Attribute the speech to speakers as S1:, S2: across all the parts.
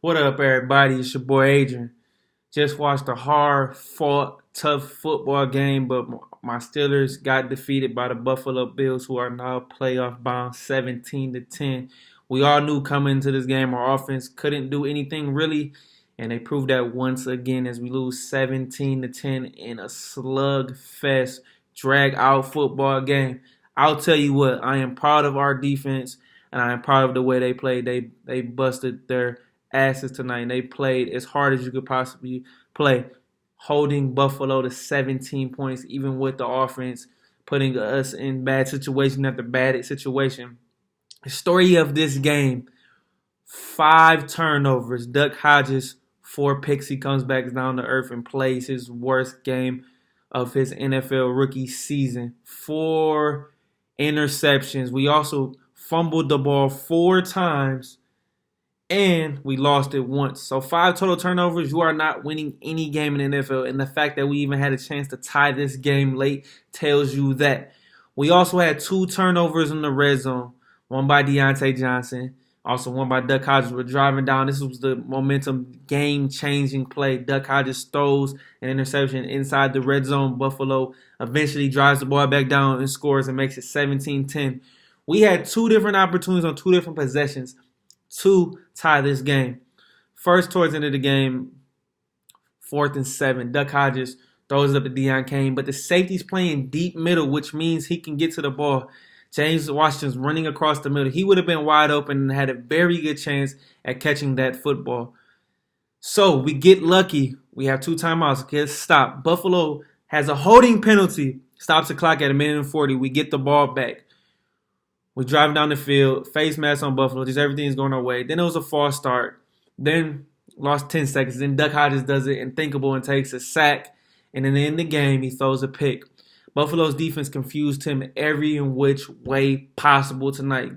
S1: What up, everybody? It's your boy Adrian. Just watched a hard-fought, tough football game, but my Steelers got defeated by the Buffalo Bills, who are now playoff bound 17-10. We all knew coming into this game our offense couldn't do anything really, and they proved that once again as we lose 17-10 in a slugfest, drag-out football game. I'll tell you what, I am proud of our defense, and I am proud of the way they played. They busted their asses tonight. They played as hard as you could possibly play, holding Buffalo to 17 points, even with the offense putting us in bad situation after bad situation. The story of this game: 5 turnovers. Duck Hodges, 4 picks. He comes back down to earth and plays his worst game of his NFL rookie season. 4 interceptions. We also fumbled the ball 4 times, and we lost it once. So 5 total turnovers. You are not winning any game in the NFL. And the fact that we even had a chance to tie this game late tells you that. We also had 2 turnovers in the red zone. One by Deontay Johnson. Also one by Duck Hodges. We're driving down. This was the momentum game-changing play. Duck Hodges throws an interception inside the red zone. Buffalo eventually drives the ball back down and scores and makes it 17-10. We had 2 different opportunities on 2 different possessions to tie this game. First, towards the end of the game, 4th and 7. Duck Hodges throws it up to Deion Kane, but the safety's playing deep middle, which means he can get to the ball. James Washington's running across the middle. He would have been wide open and had a very good chance at catching that football. So we get lucky. We have 2 timeouts. Get stopped. Buffalo has a holding penalty. Stops the clock at 1:40. We get the ball back. We drive down the field, face mask on Buffalo, just everything's going our way. Then it was a false start. Then lost 10 seconds. Then Duck Hodges does it unthinkable and takes a sack. And then in the game, he throws a pick. Buffalo's defense confused him every which way possible tonight.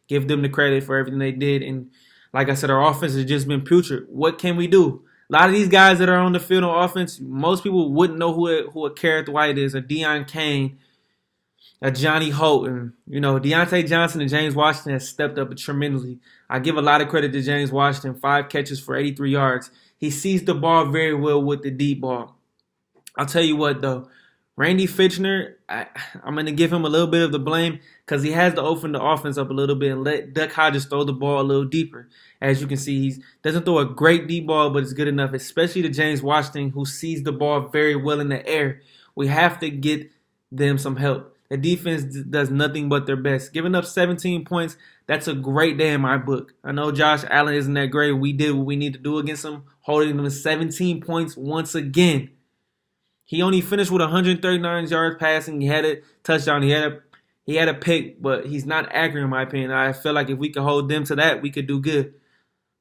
S1: Give them the credit for everything they did. And like I said, our offense has just been putrid. What can we do? A lot of these guys that are on the field on offense, most people wouldn't know who a Carrot White is, a Deion Kane, a Johnny Holton. Deontay Johnson and James Washington has stepped up tremendously. I give a lot of credit to James Washington. 5 catches for 83 yards. He sees the ball very well with the deep ball. I'll tell you what, though. Randy Fitchner, I'm going to give him a little bit of the blame because he has to open the offense up a little bit and let Duck Hodges throw the ball a little deeper. As you can see, he doesn't throw a great deep ball, but it's good enough, especially to James Washington, who sees the ball very well in the air. We have to get them some help. The defense does nothing but their best. Giving up 17 points, that's a great day in my book. I know Josh Allen isn't that great. We did what we need to do against him, holding them to 17 points once again. He only finished with 139 yards passing. He had a touchdown. He had a pick, but he's not accurate in my opinion. I feel like if we could hold them to that, we could do good.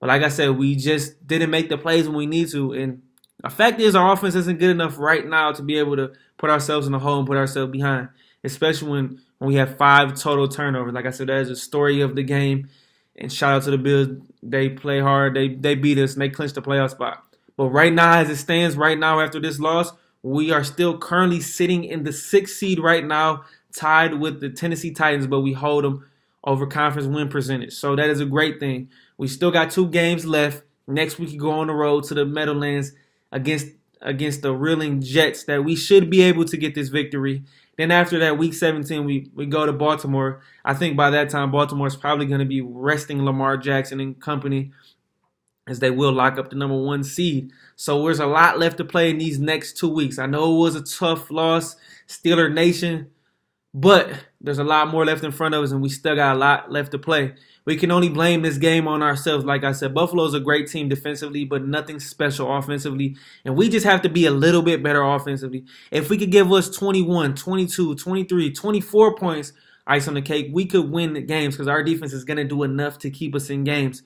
S1: But like I said, we just didn't make the plays when we need to. And the fact is our offense isn't good enough right now to be able to put ourselves in the hole and put ourselves behind. Especially when we have 5 total turnovers. Like I said, that is the story of the game. And shout out to the Bills. They play hard. They beat us, and they clinched the playoff spot. But right now, as it stands, right now after this loss, we are still currently sitting in the 6th seed right now, tied with the Tennessee Titans, but we hold them over conference win percentage. So that is a great thing. We still got 2 games left. Next week, we go on the road to the Meadowlands against the reeling Jets that we should be able to get this victory. Then after that, week 17, we go to Baltimore. I think by that time, Baltimore is probably going to be resting Lamar Jackson and company, as they will lock up the number 1 seed. So there's a lot left to play in these next 2 weeks. I know it was a tough loss, Steeler Nation, but there's a lot more left in front of us, and we still got a lot left to play. We can only blame this game on ourselves. Like I said, Buffalo's a great team defensively, but nothing special offensively. And we just have to be a little bit better offensively. If we could give us 21, 22, 23, 24 points, ice on the cake, we could win the games because our defense is going to do enough to keep us in games.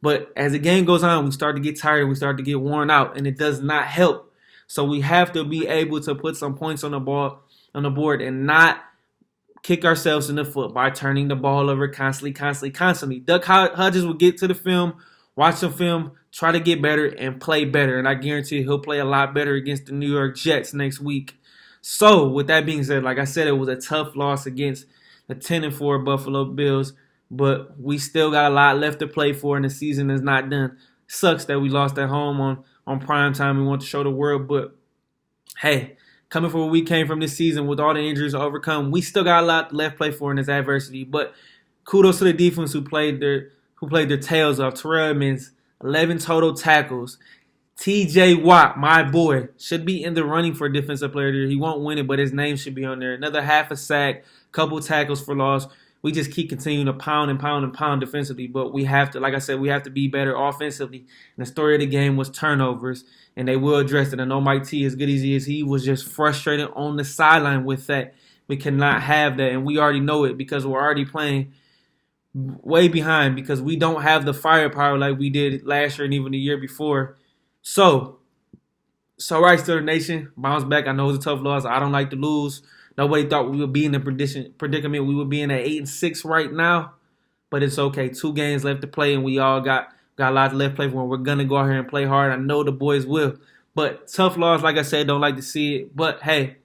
S1: But as the game goes on, we start to get tired, we start to get worn out, and it does not help. So we have to be able to put some points on the board and not kick ourselves in the foot by turning the ball over constantly. Duck Hodges will get to the film, watch the film, try to get better, and play better. And I guarantee he'll play a lot better against the New York Jets next week. So with that being said, like I said, it was a tough loss against the 10-4 Buffalo Bills. But we still got a lot left to play for, and the season is not done. Sucks that we lost at home on prime time. We want to show the world, but hey, coming from where we came from this season with all the injuries overcome, we still got a lot left play for in this adversity. But kudos to the defense who played their tails off. Terrell Edmonds, 11 total tackles. T.J. Watt, my boy, should be in the running for Defensive Player of the Year. He won't win it, but his name should be on there. Another half a sack, couple tackles for loss. We just keep continuing to pound and pound and pound defensively, but we have to, like I said, we have to be better offensively. And the story of the game was turnovers, and they will address it. I know Mike T, as good as he was just frustrated on the sideline with that. We cannot have that, and we already know it because we're already playing way behind because we don't have the firepower like we did last year and even the year before. So right, Steelers Nation, bounce back. I know it's a tough loss. I don't like to lose. Nobody thought we would be in the predicament. We would be in at 8-6 right now, but it's okay. 2 games left to play, and we all got a lot left to play for. We're gonna go out here and play hard. I know the boys will, but tough loss, like I said, don't like to see it. But hey,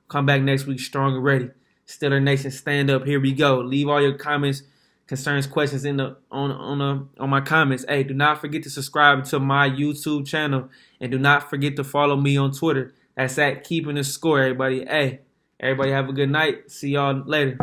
S1: come back next week strong and ready. Steelers Nation, stand up. Here we go. Leave all your comments, concerns, questions in the on my comments. Hey, do not forget to subscribe to my YouTube channel, and do not forget to follow me on Twitter. That's at Keeping the Score, everybody. Hey. Everybody have a good night. See y'all later.